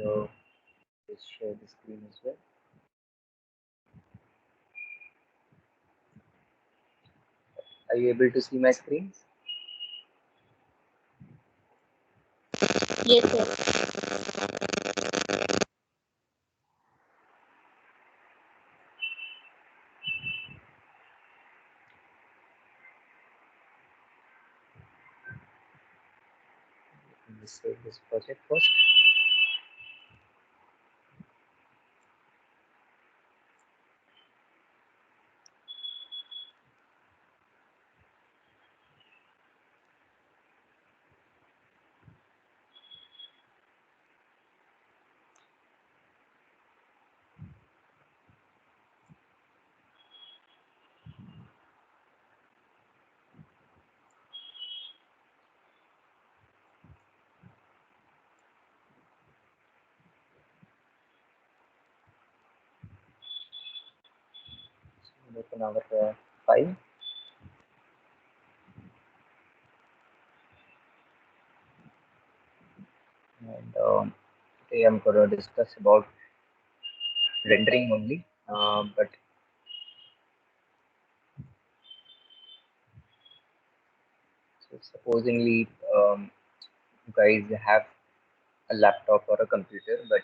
just share the screen as well. Are you able to see my screen? Yes, sir. Let me save this project first. Open our file. And today I'm going to discuss about rendering only. But so supposingly, you guys have a laptop or a computer, but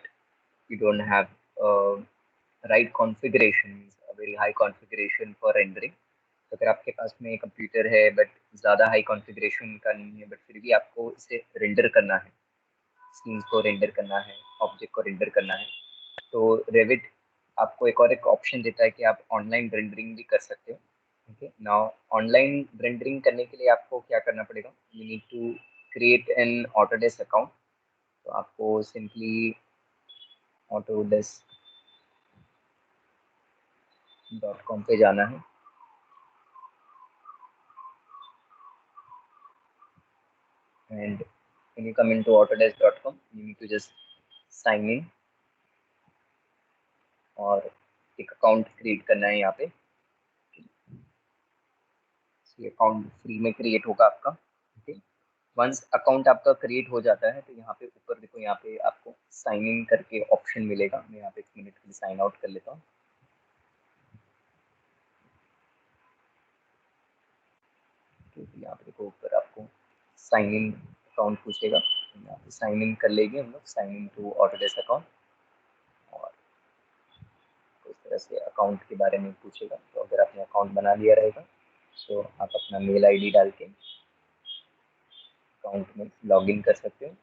you don't have right configuration, a very high configuration for rendering. तो अगर आपके पास में computer है but ज़्यादा high configuration का नहीं है but फिर भी आपको इसे रेंडर करना है, सीन्स को रेंडर करना है, ऑब्जेक्ट को रेंडर करना है, तो रेविट आपको एक ऑप्शन देता है कि आप ऑनलाइन रेंडरिंग भी कर सकते हो. ओके, नाउ ऑनलाइन रेंडरिंग करने के लिए आपको क्या करना पड़ेगा? You need to create an Autodesk account. तो आपको सिंपली autodesk.com पे जाना है. And when you come into autodesk.com, you need to just sign in और एक अकाउंट क्रिएट करना है यहाँ पे. ये अकाउंट फ्री में क्रिएट होगा आपका. ओके, वंस अकाउंट आपका क्रिएट हो जाता है तो यहाँ पे ऊपर देखो, यहाँ पे आपको साइन इन करके ऑप्शन मिलेगा. मैं यहाँ पे 1 मिनट के लिए साइन आउट कर लेता हूँ. यहाँ पे देखो ऊपर आपको साइन इन अकाउंट पूछेगा. यहाँ पे साइन इन कर लेंगे हम लोग, sign in to Autodesk account. और इस तरह से अकाउंट के बारे में पूछेगा. तो अगर आपने अकाउंट बना लिया रहेगा तो आप अपना मेल आईडी डाल के अकाउंट में लॉग इन कर सकते हो.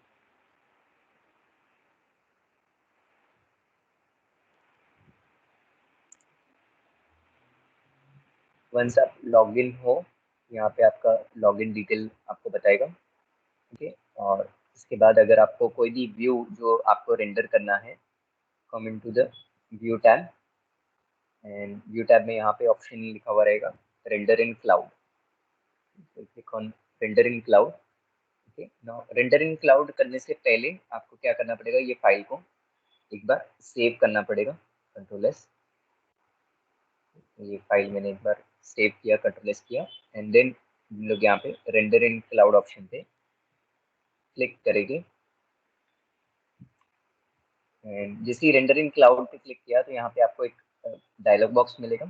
वंस आप लॉग इन हो, यहाँ पे आपका लॉग इन डिटेल आपको बताएगा. ओके, और इसके बाद अगर आपको कोई भी व्यू जो आपको रेंडर करना है, come into the view tab. And view tab में यहाँ पे ऑप्शन लिखा हुआ रहेगा render in cloud. Click on render in cloud. Okay, now render in cloud करने से पहले आपको क्या करना पड़ेगा? ये फाइल को एक बार सेव करना पड़ेगा. Control S. ये फाइल मैंने एक बार सेव किया, कंट्रोल एस किया. एंड देन हम लोग यहाँ पे रेंडर इन क्लाउड ऑप्शन पे क्लिक करेंगे. एंड जैसे ही रेंडर इन क्लाउड पे क्लिक किया तो यहाँ पे आपको एक डायलॉग बॉक्स मिलेगा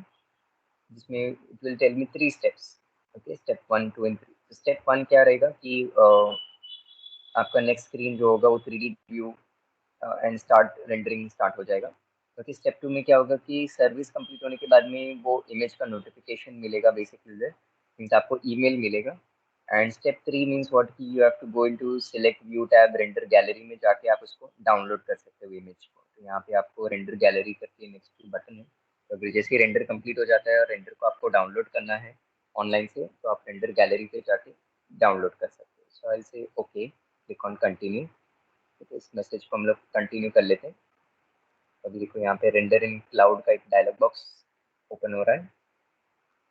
जिसमें it will tell me 3 steps. Okay, step 1, 2 and 3. Step 1 क्या रहेगा कि आपका नेक्स्ट स्क्रीन जो होगा वो 3D view and start rendering start हो जाएगा. क्योंकि स्टेप 2 में क्या होगा कि सर्विस कंप्लीट होने के बाद में वो इमेज का नोटिफिकेशन मिलेगा बेसिक यूजर, मीन्स आपको ईमेल मिलेगा. एंड स्टेप 3 मीन्स व्हाट कि you have to go into select view tab render gallery में जाके आप उसको डाउनलोड कर सकते हो इमेज को. तो यहाँ पे आपको रेंडर गैलरी करके नेक्स्ट बटन है. तो अगर जैसे ही रेंडर कंप्लीट हो जाता है और रेंडर को आपको डाउनलोड करना है ऑनलाइन से, तो आप रेंडर गैलरी पे जाके डाउनलोड कर सकते हो. So I will say okay, click on continue. तो इस मैसेज को हम लोग कंटिन्यू कर लेते हैं. अभी देखो यहाँ पे रेंडर इन क्लाउड का एक डायलॉग बॉक्स ओपन हो रहा है.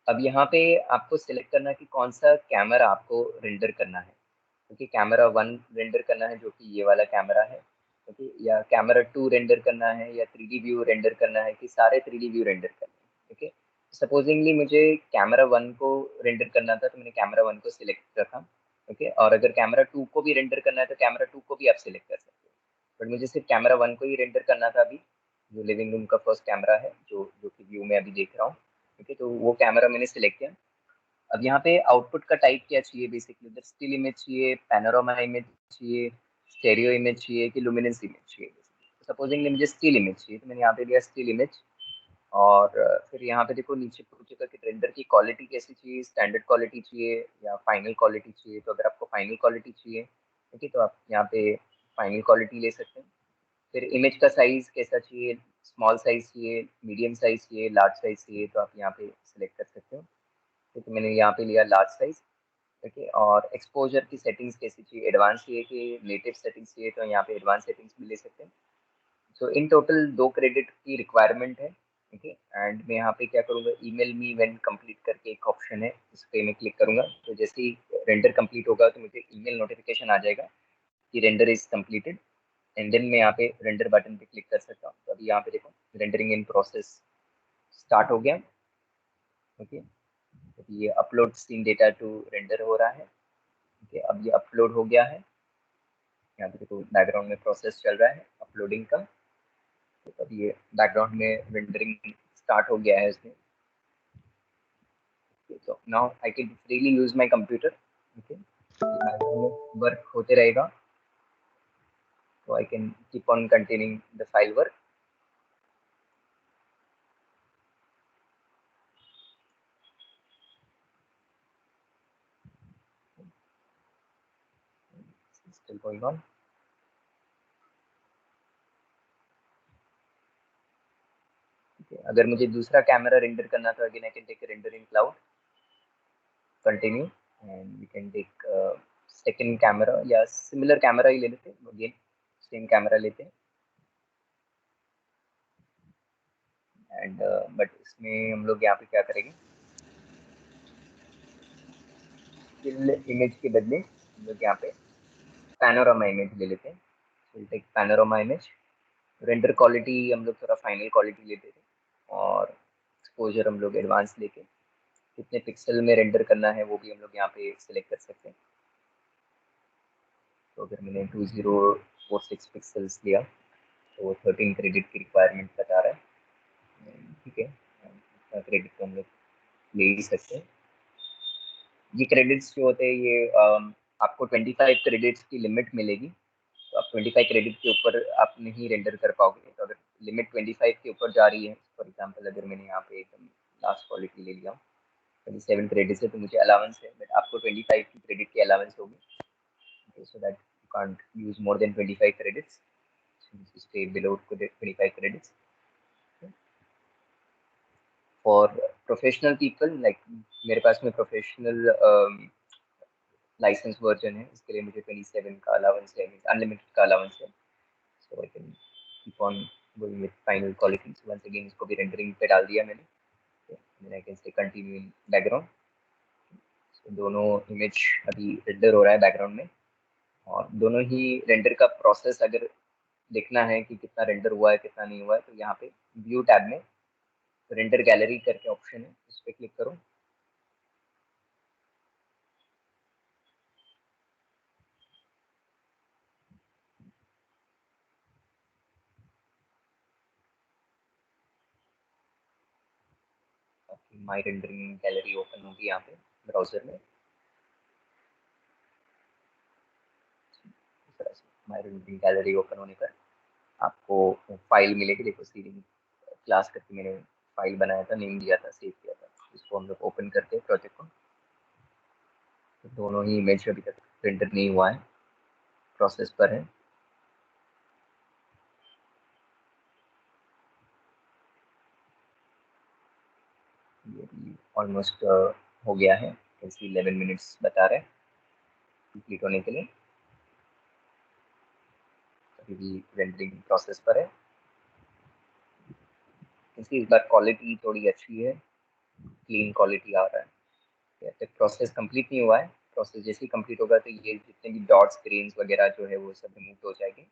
अब यहाँ पे आपको सिलेक्ट करना है कि कौन सा कैमरा आपको रेंडर करना है. क्योंकि कैमरा 1 रेंडर करना है जो कि ये वाला कैमरा है. ओके, या कैमरा 2 रेंडर करना है, या 3D व्यू रेंडर करना है, कि सारे 3D व्यू रेंडर करना है. ओके, सपोजिंगली मुझे कैमरा 1 को रेंडर करना था तो मैंने कैमरा 1 को सिलेक्ट रखा. ओके, और अगर कैमरा 2 को भी रेंडर करना है तो कैमरा 2 को भी आप सिलेक्ट कर सकते हो. बट मुझे सिर्फ कैमरा 1 को ही रेंडर करना था अभी, जो लिविंग रूम का फर्स्ट कैमरा है, जो जो कि व्यू में अभी देख रहा हूँ। ठीक है, तो वो कैमरा मैंने सिलेक्ट किया। अब यहाँ पे आउटपुट का टाइप क्या चाहिए, बेसिकली उधर स्टिल इमेज चाहिए, पैनोरामा इमेज चाहिए, स्टेरियो इमेज चाहिए कि लुमिनेंस इमेज चाहिए। सपोजिंगली मुझे स्टिल इमेज चाहिए, तो मैंने यहाँ पे दिया स्टिल इमेज। और फिर यहाँ पे देखो नीचे पूछेगा कि रेंडर की क्वालिटी कैसी चाहिए, स्टैंडर्ड क्वालिटी चाहिए या फाइनल क्वालिटी चाहिए। तो अगर आपको फाइनल क्वालिटी चाहिए, ठीक है, तो आप यहाँ पे फाइनल क्वालिटी ले सकते हैं। फिर इमेज का साइज कैसा चाहिए, स्मॉल साइज चाहिए, मीडियम साइज चाहिए, लार्ज साइज चाहिए, तो आप यहाँ पे सिलेक्ट कर सकते हो। तो मैंने यहाँ पे लिया लार्ज साइज। ओके, और एक्सपोजर की सेटिंग्स कैसी चाहिए, एडवांस चाहिए कि नेटिव सेटिंग्स चाहिए, तो यहाँ पे एडवांस सेटिंग्स भी ले सकते हैं। सो इन टोटल 2 क्रेडिट की रिक्वायरमेंट है। ओके, एंड मैं यहाँ पे क्या करूँगा, ईमेल मी व्हेन कंप्लीट करके एक ऑप्शन है, इस पे मैं क्लिक करूँगा। तो जैसे ही रेंडर कंप्लीट होगा तो मुझे ईमेल नोटिफिकेशन आ जाएगा कि render is completed, and then मैं यहाँ पे रेंडर बटन पे क्लिक कर सकता हूँ। तो अभी यहाँ पे देखो रेंडरिंग इन प्रोसेस स्टार्ट हो गया। ओके, तो ये upload scene data to render हो रहा है। ओके, अब ये अपलोड हो गया है। यहाँ पे देखो बैकग्राउंड में प्रोसेस चल रहा है अपलोडिंग का। तो अब ये बैकग्राउंड में रेंडरिंग स्टार्ट हो गया है इसमें। So now I can freely use my computer. Okay, work होते रहेगा, so I can keep on continuing the file work. Still going on. Okay. अगर मुझे दूसरा कैमरा रेंडर करना तो again I can take render in cloud, continue, and we can take second camera या similar camera ही ले लेते हैं, अगेन सेम कैमरा लेते हैं। एंड बट इसमें हम लोग यहाँ पे क्या करेंगे, स्टिल इमेज के बदले हम लोग यहाँ पे पैनोरामा इमेज ले लेते हैं। Will take panorama image. Render quality हम लोग थोड़ा फाइनल क्वालिटी लेते थे, और एक्सपोजर हम लोग एडवांस लेके कितने पिक्सल में रेंडर करना है वो भी हम लोग यहाँ पे सिलेक्ट कर सकते हैं। तो अगर मैंने 2046 पिक्सल्स लिया तो वो 13 क्रेडिट की रिक्वायरमेंट बता रहा है। ठीक है, क्रेडिट तो हम लोग ले ही सकते हैं। ये क्रेडिट्स जो होते हैं ये आपको 25 क्रेडिट्स की लिमिट मिलेगी। तो आप 25 क्रेडिट के ऊपर आप नहीं रेंडर कर पाओगे। तो अगर लिमिट 25 के ऊपर जा रही है, फॉर एग्जांपल अगर मैंने यहाँ पे एकदम लास्ट क्वालिटी ले लिया, 27 क्रेडिट है, तो मुझे अलाउंस है, बट आपको 25 की क्रेडिट की अलाउंस होगी, so that you can't use more than 25 credits, stay below 25 credits. For professional people like मेरे पास में प्रोफेशनल लाइसेंस वर्जन है, इसके लिए मुझे 27 का अलाउंस है, अनलिमिटेड का अलाउंस है। So I can keep on going with final quality. Once again इसको भी रेंडरिंग पे डाल दिया मैंने, then I can say continue in background. दोनों इमेज अभी रेंडर हो रहा है बैकग्राउंड में, और दोनों ही रेंडर का प्रोसेस अगर देखना है कि कितना रेंडर हुआ है कितना नहीं हुआ है, तो यहाँ पे व्यू टैब में रेंडर गैलरी करके ऑप्शन है, उस पर क्लिक करो। माई रेंडरिंग गैलरी ओपन होगी यहाँ पे ब्राउजर में। माई रेंडरिंग गैलरी ओपन होने पर आपको फाइल मिलेगी। देखो सीलिंग क्लास करके मैंने फाइल बनाया था, नेम दिया था, सेव किया था। इसको हम लोग ओपन करते हैं प्रोजेक्ट को। तो दोनों ही इमेज अभी तक रेंडर नहीं हुआ है, प्रोसेस पर है। ये भी ऑलमोस्ट हो गया है, 11 मिनट्स बता रहे हैं कंप्लीट होने के लिए। अभी भी रेंडरिंग प्रोसेस पर है। इसकी इस बार क्वालिटी थोड़ी अच्छी है, क्लीन क्वालिटी आ रहा है। जब प्रोसेस कंप्लीट नहीं हुआ है, प्रोसेस जैसे ही कंप्लीट होगा तो ये जितने भी डॉट्स ग्रेन्स वगैरह जो है वो सब रिमूव हो जाएंगे।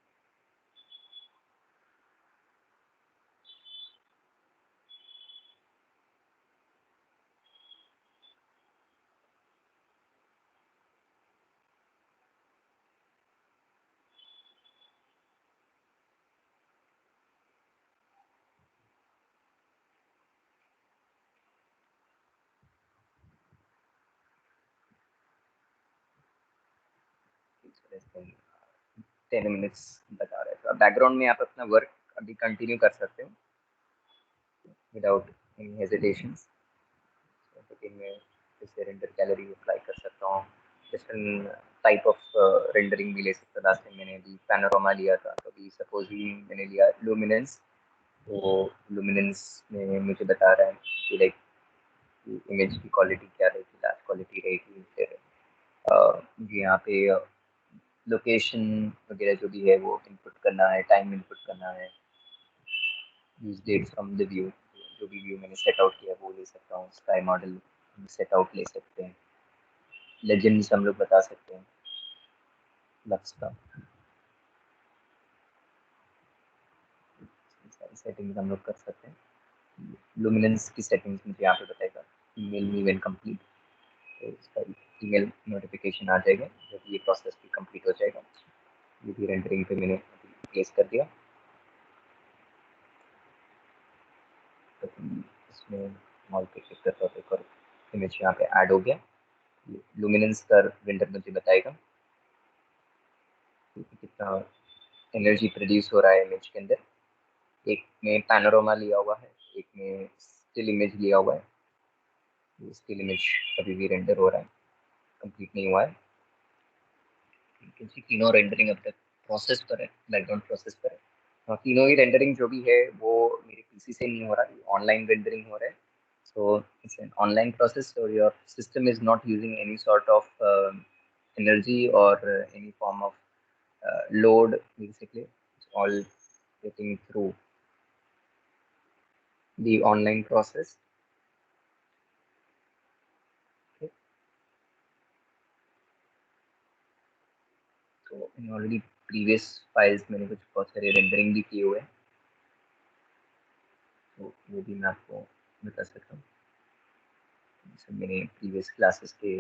10 मिनट्स बता रहा है, तो बैकग्राउंड में आप अपना वर्क अभी कंटिन्यू कर सकते हो विदाउट एनी हेजिटेशंस। सेटिंग में जैसे रेंडर गैलरी अप्लाई कर सकता हूँ, डिफरेंट टाइप ऑफ रेंडरिंग भी ले सकता हूँ। लास्ट टाइम मैंने अभी पैनोरामा लिया था, तो अभी सपोजिंग मैंने लिया लुमिनेंस, तो लुमिनेंस में मुझे बता रहा है कि लाइक इमेज की क्वालिटी क्या रहेगी, लास्ट क्वालिटी रहेगी, फिर यहाँ पे लोकेशन वगैरह जो भी है वो इनपुट करना है, टाइम इनपुट करना है, use date from the view, जो भी व्यू मैंने सेट आउट किया वो ले सकता हूँ, स्काई मॉडल सेट आउट ले सकते हैं, लेजेंड्स हम लोग बता सकते हैं लक्स का, सारी सेटिंग्स हम लोग कर सकते हैं। लुमिनेंस की सेटिंग्स मुझे यहाँ पे बताएगा, ईमेल मी व्हेन कंप्लीट, तो इसका ईमेल नोटिफिकेशन आ जाएगा जब ये प्रोसेस भी कंप्लीट हो जाएगा। ये भी रेंडरिंग पे मैंने प्लेस कर दिया, तो इसमें मॉल पे क्लिक करता हूँ तो इमेज यहाँ पे ऐड हो गया। लुमिनेंस का रेंडर मुझे बताएगा कि कितना एनर्जी प्रोड्यूस हो रहा है इमेज के अंदर। एक में पैनोरामा लिया हुआ है, एक में स्टिल इमेज लिया हुआ है। स्टिल इमेज अभी भी रेंडर हो रहा है, कंप्लीट नहीं हुआ है क्योंकि तीनों रेंडरिंग अब तक प्रोसेस पर है, बैकग्राउंड प्रोसेस पर है। हाँ, तीनों ही रेंडरिंग जो भी है वो मेरे पीसी से नहीं हो रहा है, ऑनलाइन रेंडरिंग हो रहा है। So it's an online process, so your system is not using any sort of energy or any form of load. Basically, it's all getting through the online process. Okay. So in already previous files मैंने कुछ बहुत सारे rendering भी किए हुए हैं, तो वो भी मैं आपको बता सकता हूँ। जैसे मैंने प्रीवियस क्लासेस के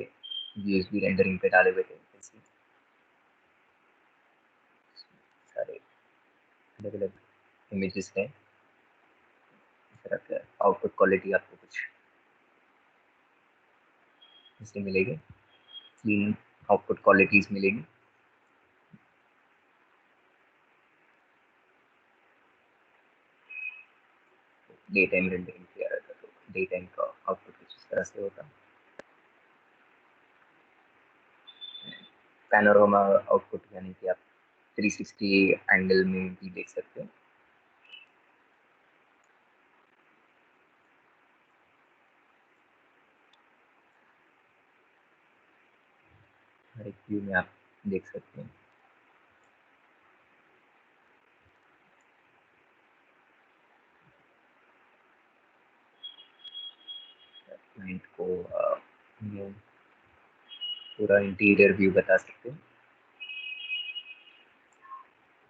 व्यूज भी रेंडरिंग पे डाले हुए थे, जैसे सारे अलग अलग इमेजेस हैं, इस तरह का आउटपुट क्वालिटी आपको कुछ इससे मिलेगी, क्लीन आउटपुट क्वालिटीज मिलेगी। डे टाइम रेंडरिंग किया रहता, तो डे टाइम का आउटपुट कुछ इस तरह से होता। पैनोरामा आउटपुट यानी कि आप 360 एंगल में भी देख सकते हो। हर एक व्यू में आप देख सकते हैं। क्लाइंट को पूरा इंटीरियर व्यू बता सकते हैं,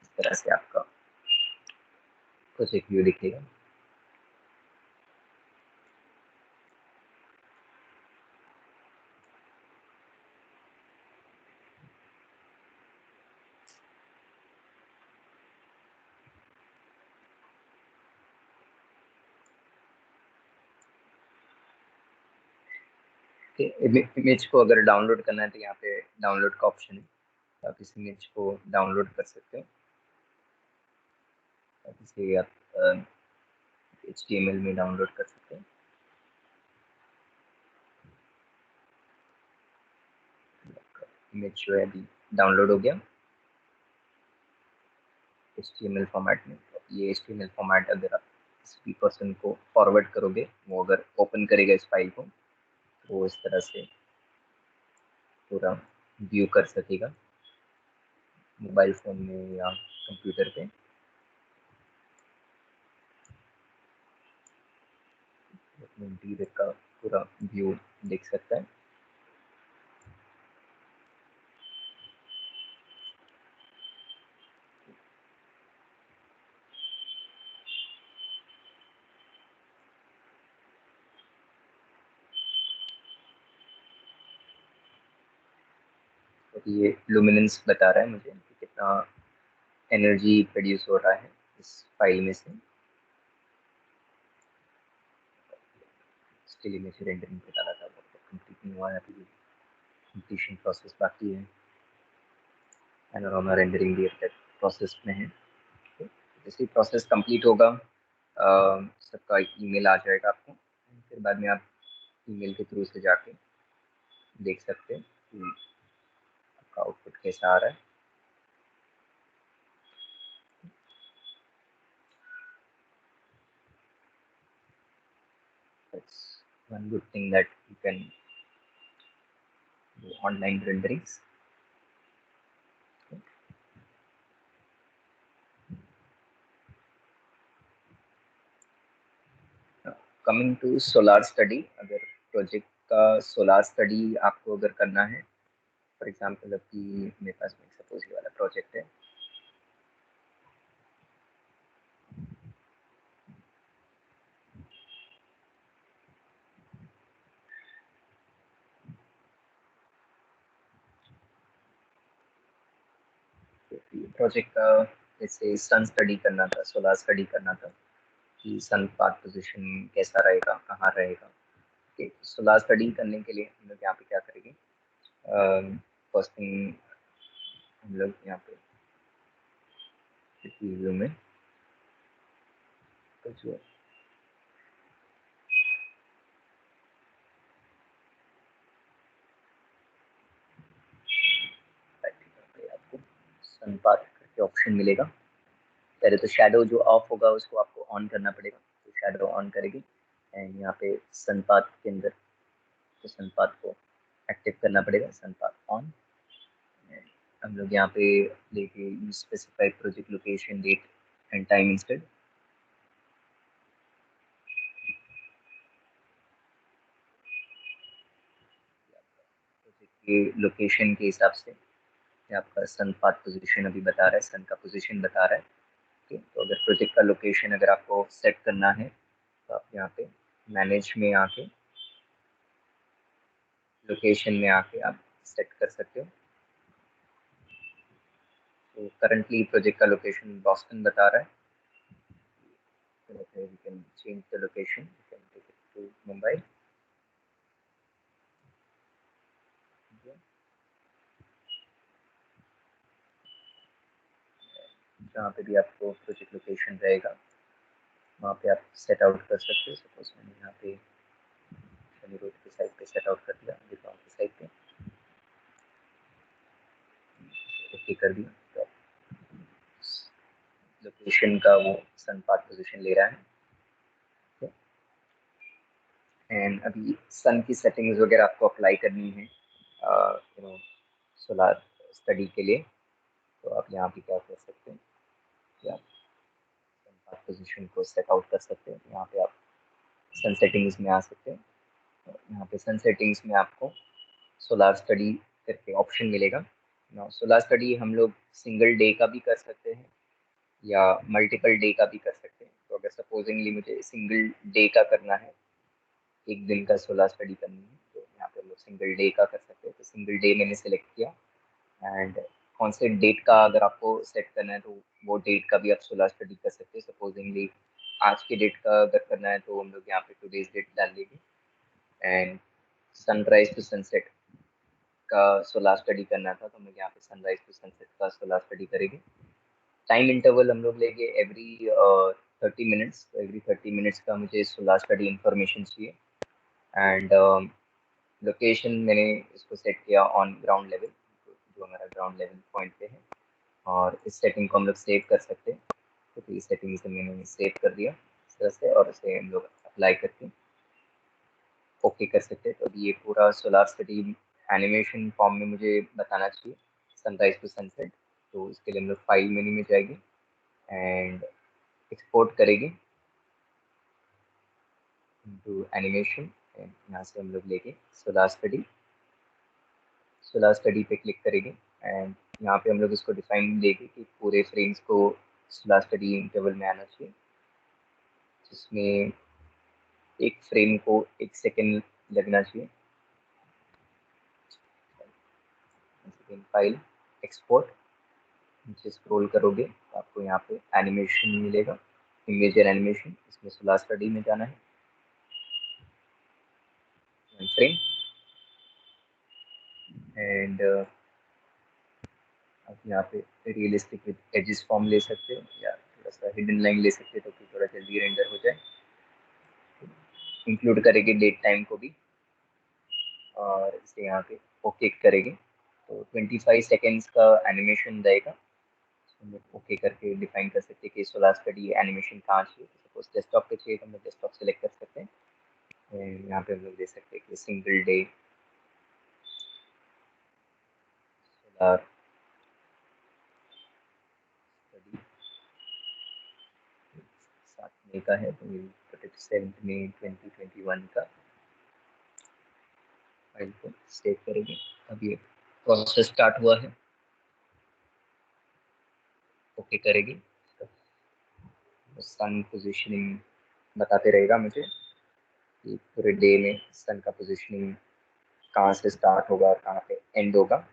इस तरह से आपका कुछ एक व्यू दिखेगा। इमेज को अगर डाउनलोड करना है तो यहाँ पे डाउनलोड का ऑप्शन है, आप इस इमेज को डाउनलोड कर सकते हो। इसे आप HTML में डाउनलोड कर सकते हैं। इमेज जो है अभी डाउनलोड हो गया HTML फॉर्मेट में। तो ये HTML फॉर्मेट अगर आप किसी पर्सन को फॉरवर्ड करोगे, वो अगर ओपन करेगा इस फाइल को, तो वो इस तरह से पूरा व्यू कर सकेगा मोबाइल फोन में या कंप्यूटर पे। इंटीरियर का पूरा व्यू देख सकता है। और ये लुमिनेंस बता रहा है मुझे कि कितना एनर्जी प्रोड्यूस हो रहा है इस फाइल में से। स्टिल इमेज रेंडरिंग पे डाला था, वो कंप्लीट नहीं हुआ है, अभी कंप्लीशन प्रोसेस बाकी है। पैनोरामा रेंडरिंग भी अब तक प्रोसेस में है। जैसे प्रोसेस कंप्लीट होगा सबका ईमेल आ जाएगा आपको, फिर बाद में आप ईमेल के थ्रू से जाके देख सकते हैं कि आपका आउटपुट कैसा आ रहा है। That's one good thing that you can do online renderings. Coming to solar study, अगर प्रोजेक्ट का सोलार स्टडी आपको अगर करना है, फॉर एग्जांपल अभी मेरे पास में सपोज ये वाला प्रोजेक्ट है, प्रोजेक्ट का जैसे सन स्टडी करना था, सोलार स्टडी करना था कि सन पाथ पोजीशन कैसा रहेगा, कहाँ रहेगा। सोलार स्टडी करने के लिए हम लोग यहाँ पे क्या करेंगे, फर्स्ट थिंग हम लोग यहाँ पे व्यू में तो जो आपको सन पाथ करके ऑप्शन मिलेगा। पहले तो शैडो जो ऑफ होगा उसको आपको ऑन करना पड़ेगा, तो शैडो ऑन करेगी एंड यहाँ पे सन पाथ के अंदर तो सन पाथ को एक्टिव करना पड़ेगा, सन पाथ ऑन। हम लोग यहाँ पे लेके specify project location, date and time instead. Project के लोकेशन के हिसाब से आपका सन पाथ पोजीशन अभी बता रहा है, सन का पोजीशन बता रहा है। ठीक, तो अगर प्रोजेक्ट का लोकेशन अगर आपको सेट करना है तो आप यहाँ पे मैनेज में आके लोकेशन में आके आप सेट कर सकते हो। तो करंटली प्रोजेक्ट का लोकेशन बॉस्टन बता रहा है, so we can change the location, we can take it to Mumbai। जहाँ पे भी आपको प्रोजेक्ट लोकेशन रहेगा वहाँ पे आप सेट आउट कर सकते हो। सपोज मैंने यहाँ पे शनि रोड की साइड पे सेट आउट कर दिया, दिखाऊँ की साइड पे ओके कर दिया, तो लोकेशन का वो सन पाथ पोजीशन ले रहा है। एंड अभी सन की सेटिंग्स वगैरह आपको अप्लाई करनी है यू नो सोलार स्टडी के लिए, तो आप यहाँ पे क्या कर सकते हैं कि आप सन पाथ पोजीशन को सेट आउट कर सकते हैं। यहाँ पे आप सन सेटिंग्स में आ सकते हैं, यहाँ पे सन सेटिंग्स में आपको सोलार स्टडी करके ऑप्शन मिलेगा। सोलार स्टडी हम लोग सिंगल डे का भी कर सकते हैं या मल्टीपल डे का भी कर सकते हैं। तो अगर सपोजिंगली मुझे सिंगल डे का करना है, एक दिन का सोलार स्टडी करनी है, तो यहाँ पे हम लोग सिंगल डे का कर सकते हैं। तो सिंगल डे मैंने सेलेक्ट किया एंड कौन से डेट का अगर आपको सेट करना है तो वो डेट का भी आप सोलार स्टडी कर सकते हैं। सपोजिंगली आज के डेट का अगर करना है तो हम लोग यहाँ पे टुडेज डेट डाल देंगे एंड सनराइज टू सनसेट का सोलार स्टडी करना था तो हम लोग यहाँ पे सनराइज टू सनसेट का सोलार स्टडी करेंगे। टाइम इंटरवल हम लोग लेंगे एवरी 30 मिनट्स, तो एवरी 30 मिनट्स का मुझे सोलार स्टडी इंफॉर्मेशन चाहिए। एंड लोकेशन मैंने इसको सेट किया ऑन ग्राउंड लेवल, जो हमारा ग्राउंड लेवल पॉइंट पे है, और इस सेटिंग को हम लोग सेव कर सकते हैं। तो इस सेटिंग से मैंने सेव कर दिया इस तरह से, और इसे हम लोग अप्लाई करके ओके कर सकते हैं। तो अभी ये पूरा सोलार स्टडी एनिमेशन फॉर्म में मुझे बताना चाहिए, सनराइज टू सनसेट। तो इसके लिए हम लोग फाइल मेन्यू में जाएंगे एंड एक्सपोर्ट करेंगे टू एनिमेशन, यहाँ से हम लोग लेके सोलार स्टडी पे क्लिक करेंगे एंड यहाँ पे हम लोग इसको डिफाइन देंगे कि पूरे फ्रेम्स को सोलार स्टडी इंटरवल में आना चाहिए, जिसमें एक फ्रेम को 1 सेकेंड लगना चाहिए। फाइल एक्सपोर्ट, नीचे स्क्रॉल करोगे तो आपको यहाँ पे एनिमेशन मिलेगा, इमेज एंड एनिमेशन, इसमें सोलार स्टडी में जाना है, फ्रेम एंड आप यहाँ पे रियलिस्टिक विद एजिस फॉर्म ले सकते हो या थोड़ा सा हिडन लाइन ले सकते हो तो कि थोड़ा जल्दी रेंडर हो जाए। इंक्लूड करेंगे डेट टाइम को भी और इसे यहाँ पे ओके करेंगे तो 25 सेकेंड्स का एनिमेशन रहेगा। हम लोग ओके करके डिफाइन कर सकते हैं कि सोलार स्टडी एनिमेशन कहाँ चाहिए। सपोज डेस्कटॉप पे चाहिए तो हम लोग डेस्कटॉप सेलेक्ट कर सकते हैं। यहाँ पे हम लोग दे सकते हैं कि सिंगल डे सोलार स्टडी 7 मई का है तो 7 मई 2021 का फाइल को सेव करेंगे। अब ये प्रोसेस स्टार्ट हुआ है, ओके करेंगे तो सन पोजिशनिंग बताते रहेगा मुझे कि पूरे डे में सन का पोजिशनिंग कहाँ से स्टार्ट होगा और कहाँ पे एंड होगा।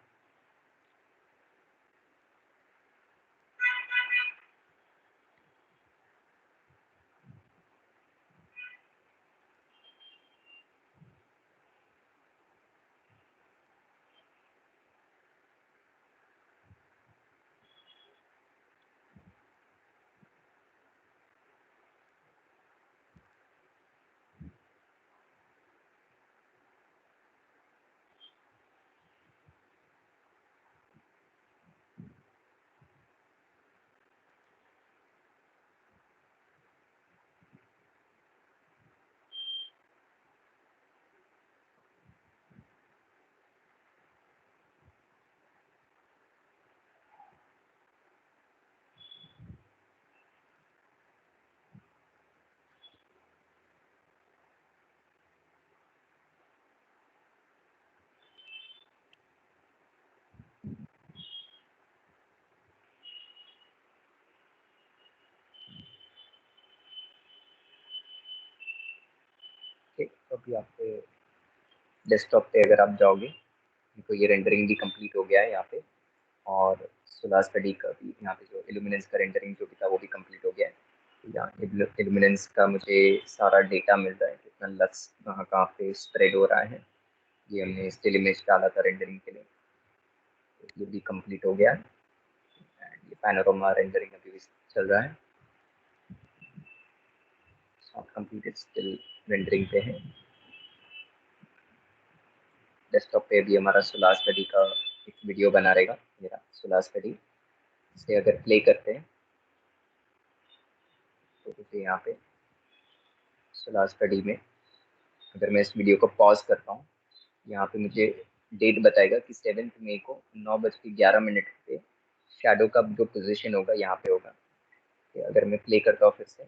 ठीक, तो अभी आपके डेस्कटॉप पे अगर आप जाओगे तो ये रेंडरिंग भी कंप्लीट हो गया है यहाँ पे और सोलार स्टडी का भी यहाँ पे जो इल्यूमिनेंस का रेंडरिंग जो भी था वो भी कंप्लीट हो गया है। तो यहाँ इल्यूमिनेंस का मुझे सारा डेटा मिल रहा है, कितना लक्स कहाँ कहाँ पे स्प्रेड हो रहा है। ये हमने स्टिल इमेज डाला था रेंडरिंग के लिए, तो ये भी कंप्लीट हो गया है। ये पैनोरामा रेंडरिंग अभी भी चल रहा है, कंप्लीटेड स्टिल रेंडरिंग पे है। डेस्कटॉप पे भी हमारा सोलार स्टडी का एक वीडियो बना रहेगा, मेरा सोलार स्टडी। इसे अगर प्ले करते हैं तो देखिए यहाँ पे सोलार स्टडी में अगर मैं इस वीडियो को पॉज करता हूँ, यहाँ पे मुझे डेट बताएगा कि 7 मई को 9:11 पे शैडो का जो पोजीशन होगा यहाँ पे होगा। अगर मैं प्ले करता हूँ फिर से,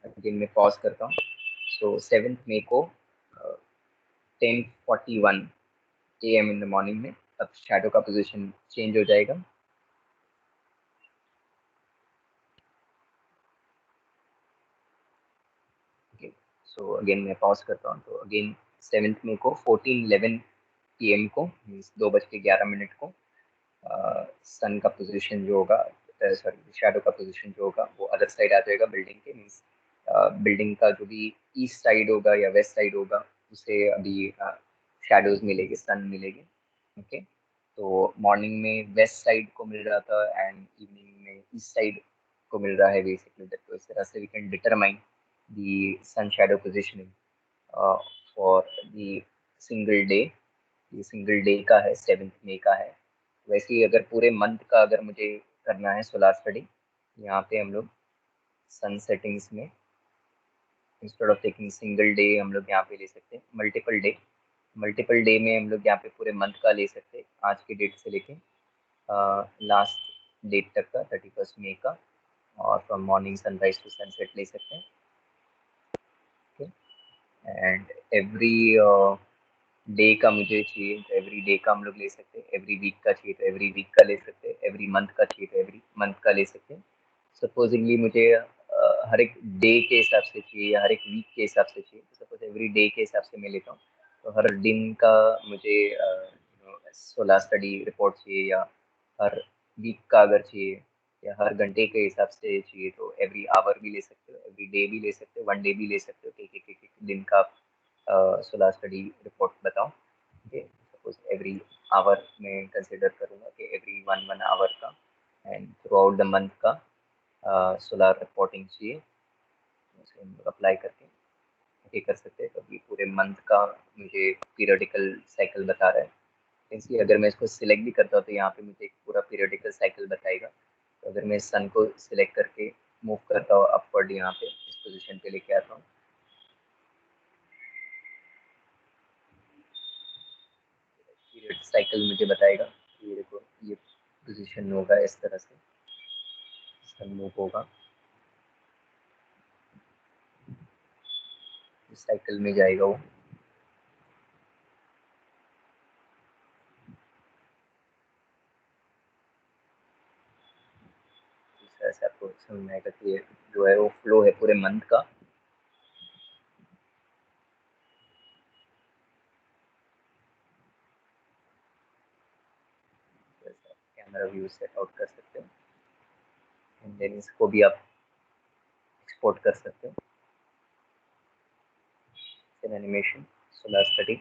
अगेन मैं पॉज करता हूँ, सो 7 मई को 10:41 AM इन द मॉर्निंग में अब शैडो का पोजीशन चेंज हो जाएगा। सो अगेन मैं पॉज करता हूँ तो अगेन 7 मई को 14:11 PM को मीन्स 2:11 को सन का पोजीशन जो होगा, सॉरी शैडो का पोजीशन जो होगा वो अदर साइड आ जाएगा बिल्डिंग के। मीन्स बिल्डिंग का जो भी ईस्ट साइड होगा या वेस्ट साइड होगा उसे अभी शैडोज मिलेगी, सन मिलेगी। ओके, तो मॉर्निंग में वेस्ट साइड को मिल रहा था एंड इवनिंग में ईस्ट साइड को मिल रहा है बेसिकली। तो इस तरह से we can determine the sun shadow positioning for the single day. ये सिंगल डे का है, 7 मई का है। वैसे ही अगर पूरे मंथ का अगर मुझे करना है सोलार स्टडी, यहाँ पे हम लोग सन सेटिंग्स में instead of taking single day हम लोग यहाँ पे ले सकते हैं मल्टीपल डे। मल्टीपल डे में हम लोग यहाँ पे पूरे मंथ का ले सकते हैं, आज की डेट से लेके लास्ट डेट तक का 31 मई का, और from morning sunrise to sunset ले सकते हैं। एंड एवरी डे का मुझे चाहिए तो एवरी डे का हम लोग ले सकते हैं, एवरी वीक का चाहिए तो एवरी वीक का ले सकते हैं, एवरी मंथ का चाहिए तो एवरी मंथ का ले सकते हैं। सपोजिंगली मुझे हर एक डे के हिसाब से चाहिए या हर एक वीक के हिसाब से चाहिए, तो सपोज एवरी डे के हिसाब से मैं लेता हूँ तो हर दिन का मुझे सोलह स्टडी रिपोर्ट चाहिए, या हर वीक का अगर चाहिए या हर घंटे के हिसाब से चाहिए तो एवरी आवर भी ले सकते हो, एवरी डे भी ले सकते हो, वन डे भी ले सकते हो, एक एक दिन का सोलह स्टडी रिपोर्ट बताओ। ओके, सपोज एवरी आवर में कंसिडर करूँगा कि एवरी 1 आवर का and through out the month का सोलर रिपोर्टिंग चाहिए, अप्लाई करके ये कर सकते हैं। तो अभी पूरे मंथ का मुझे पीरियडिकल साइकिल बता रहा है। इसलिए अगर मैं इसको सिलेक्ट भी करता हूँ तो यहाँ पे मुझे एक पूरा पीरियडिकल साइकिल बताएगा। तो अगर मैं सन को सिलेक्ट करके मूव करता हूँ अपवर्ड, यहाँ पे इस पोजीशन पे लेके आता हूँ, पीरियड साइकिल मुझे बताएगा। ये देखो ये पोजीशन होगा इस तरह से, सन मूव होगा, इस साइकिल में जाएगा वो। इस तरह से आपको समझ में आएगा कि ये जो है वो फ्लो है पूरे मंथ का। कैमरा व्यू सेट आउट कर सकते हैं एंड देन इसको भी आप एक्सपोर्ट कर सकते हो। एनिमेशन सोलर स्टडी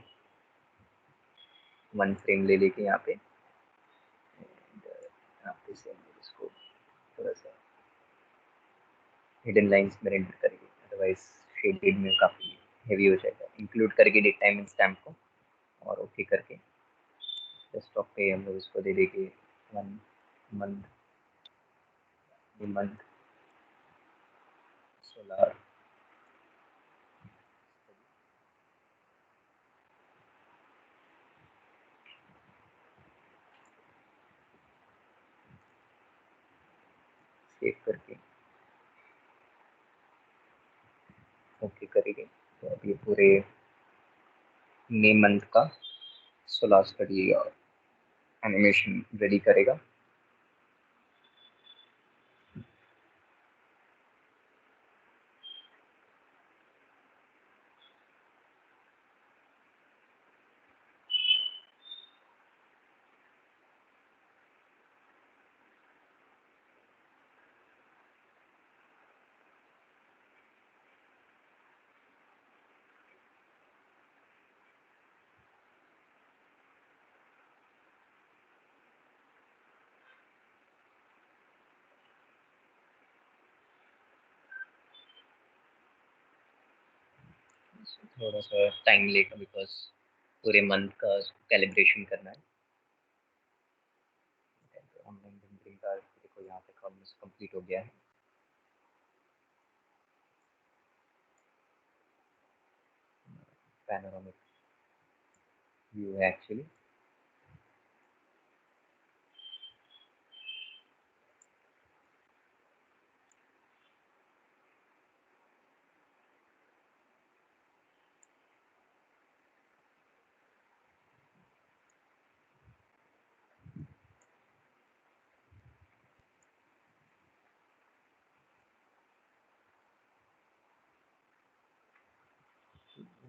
1 फ्रेम ले लेके यहाँ पे, यहाँ पे से इसको थोड़ा सा हिडन लाइंस में रेंडर करेंगे, अदरवाइज शेडेड में काफ़ी हेवी हो जाएगा। इंक्लूड करके डेट टाइम स्टैम्प को और ओके करके डेस्कटॉप पे हम लोग इसको दे देंगे 1 मंथ, मंथ सोलर। सेव करके ओके करेंगे। तो अब ये पूरे मई मंथ का सोलर स्टडी एनिमेशन रेडी करेगा। थोड़ा सा टाइम लेगा बिकॉज पूरे मंथ का कैलिब्रेशन करना है। ऑनलाइन रेंडरिंग का देखो यहाँ तक ऑलमोस्ट कंप्लीट हो गया है। पैनोरामिक व्यू है एक्चुअली।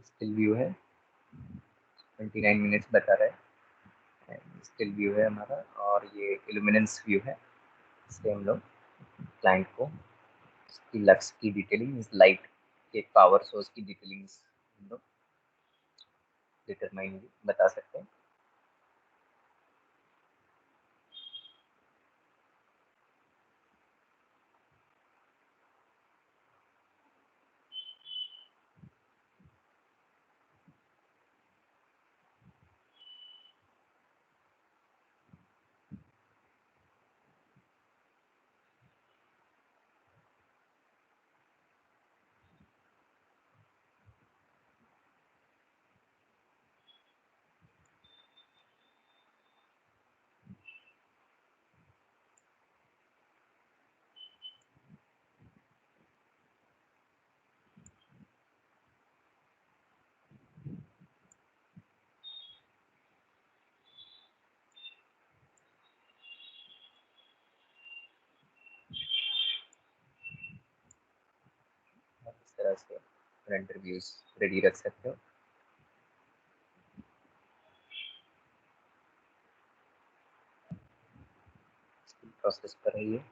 स्टिल व्यू है, 29 मिनट्स बता रहा है। स्टिल व्यू है हमारा, और ये इल्यूमिनेंस व्यू है। इससे हम लोग क्लाइंट को इसकी लक्स की डिटेलिंग, इस लाइट के पावर सोर्स की डिटेलिंग हम लोग डिटरमाइन बता सकते हैं। इस तरह से रेंडर व्यूज रेडी रख सकते हो। प्रोसेस पर है ये।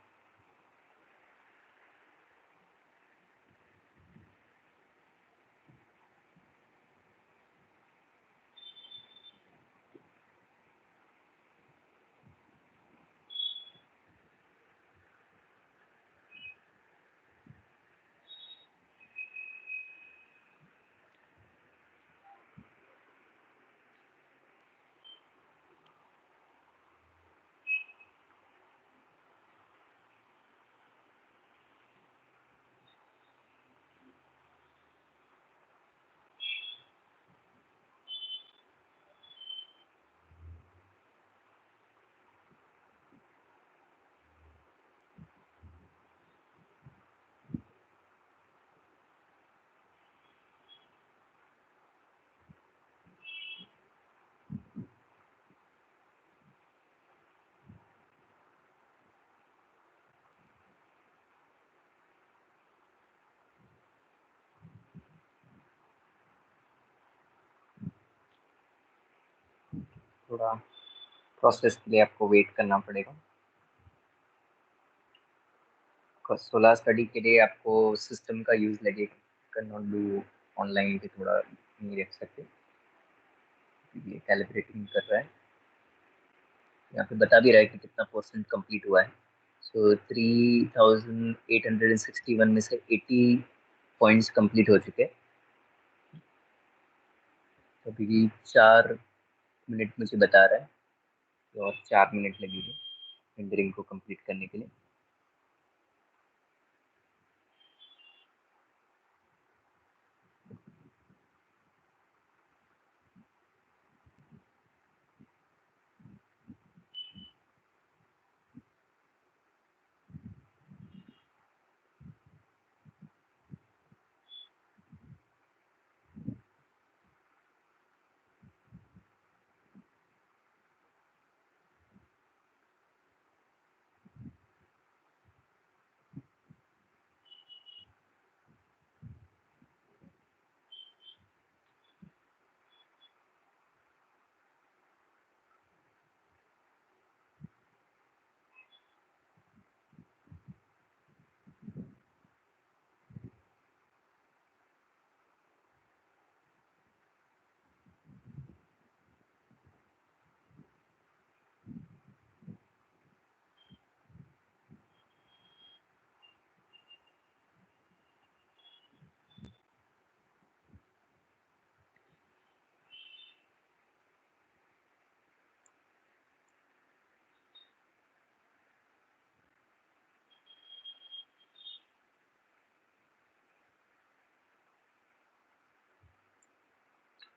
थोड़ा प्रोसेस के लिए आपको वेट करना पड़ेगा। सोलर स्टडी के लिए आपको सिस्टम का यूज लगेगा, कैन नॉट डू ऑनलाइन भी, थोड़ा नहीं रख सकते, ये कैलिब्रेटिंग कर रहा है। यहाँ पे बता भी रहा है कि कितना परसेंट कंप्लीट हुआ है। सो 3861 में से 80 पॉइंट्स कंप्लीट हो चुके हैं। तो अभी 4 मिनट मुझे बता रहा है, तो और 4 मिनट लगेंगे रेंडरिंग को कंप्लीट करने के लिए।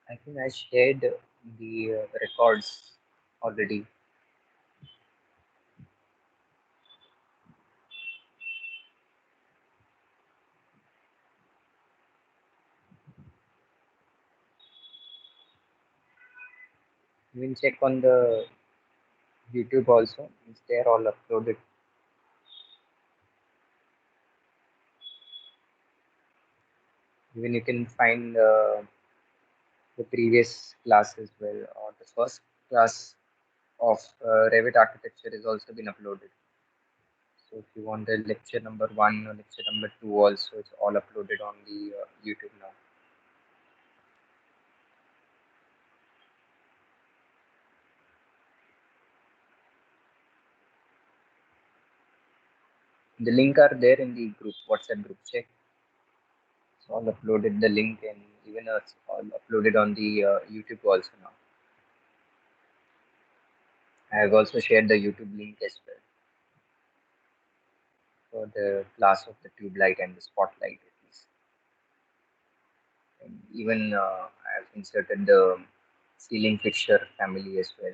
I think I shared the records already. You can check on the YouTube also. It's there all uploaded. Even you can find the previous class as well, or the first class of Revit architecture has also been uploaded. So if you want the lecture number 1 or lecture number 2 also, it's all uploaded on the YouTube now. The link are there in the group, WhatsApp group. Check. It's all uploaded, the link, and even it's all uploaded on the YouTube also now. I have also shared the YouTube link as well for the class of the tube light and the spotlight at least. And even I have inserted the ceiling fixture family as well.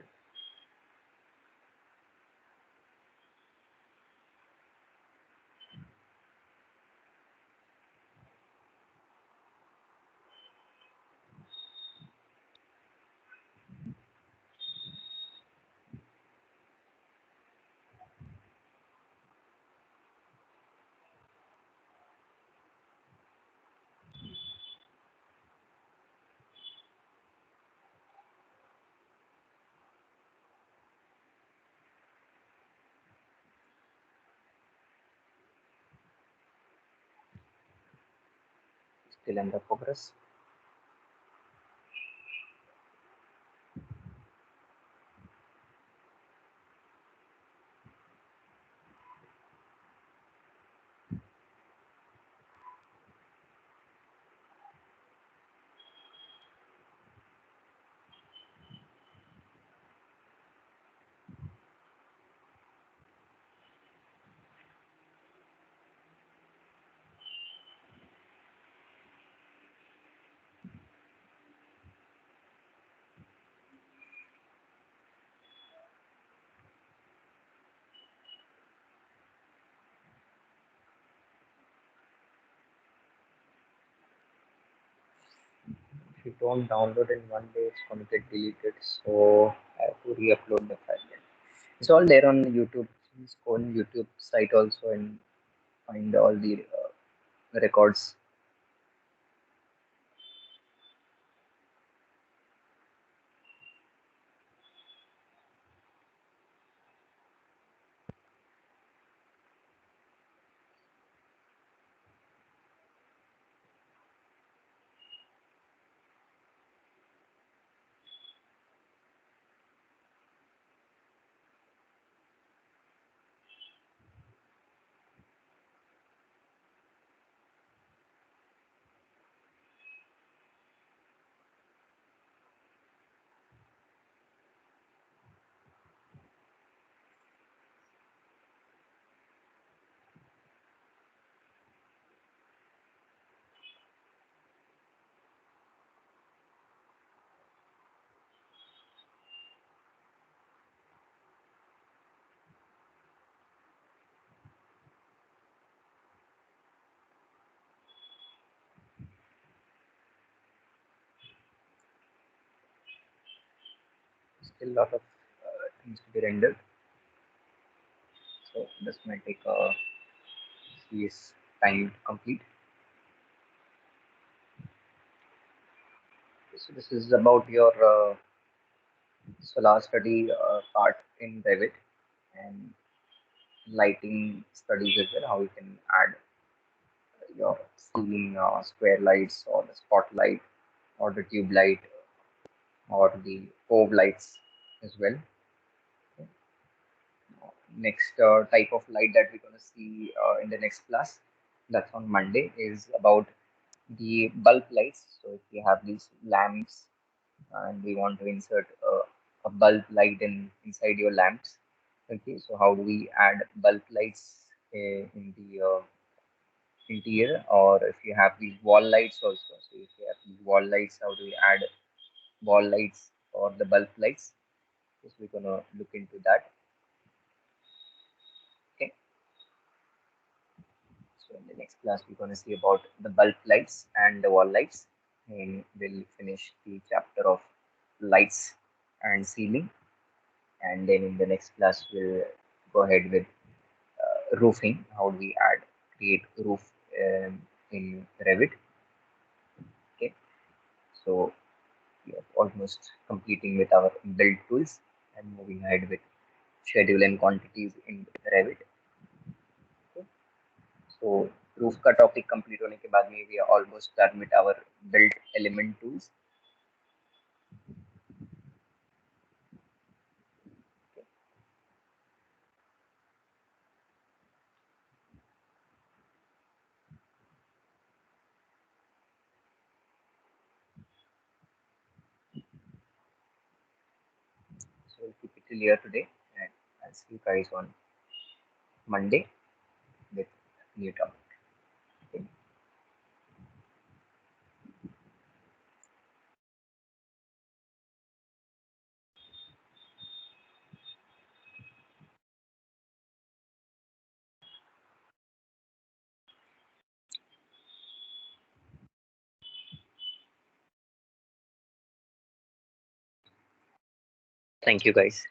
Still under progress. If you don't download in one day, it's going to get deleted. So I have to re-upload the file. It's all there on YouTube. Just go on YouTube site also and find all the records. still a lot of things to be rendered. So this might take a serious time to complete. So this is about your solar study part in Revit and lighting studies as well. How you can add your ceiling square lights or the spotlight or the tube light or the cove lights as well. Next type of light that we're going to see in the next class, that's on Monday, is about the bulb lights. So if you have these lamps and we want to insert a bulb light inside your lamps, okay, so how do we add bulb lights in the interior? Or if you have these wall lights also, so if you have these wall lights, how do we add wall lights or the bulb lights? So we're going to look into that. Okay. So in the next class, we're going to see about the bulb lights and the wall lights, and we'll finish the chapter of lights and ceiling. And then in the next class, we'll go ahead with roofing. How do we create roof in Revit? Okay, so we are almost completing with our build tools and moving ahead with schedule and quantities in Revit. Okay. So roof का topic complete होने के बाद में we are almost done with our built element tools. So we'll keep it till here today, and I'll see you guys on Monday with new topic. Okay. Thank you guys.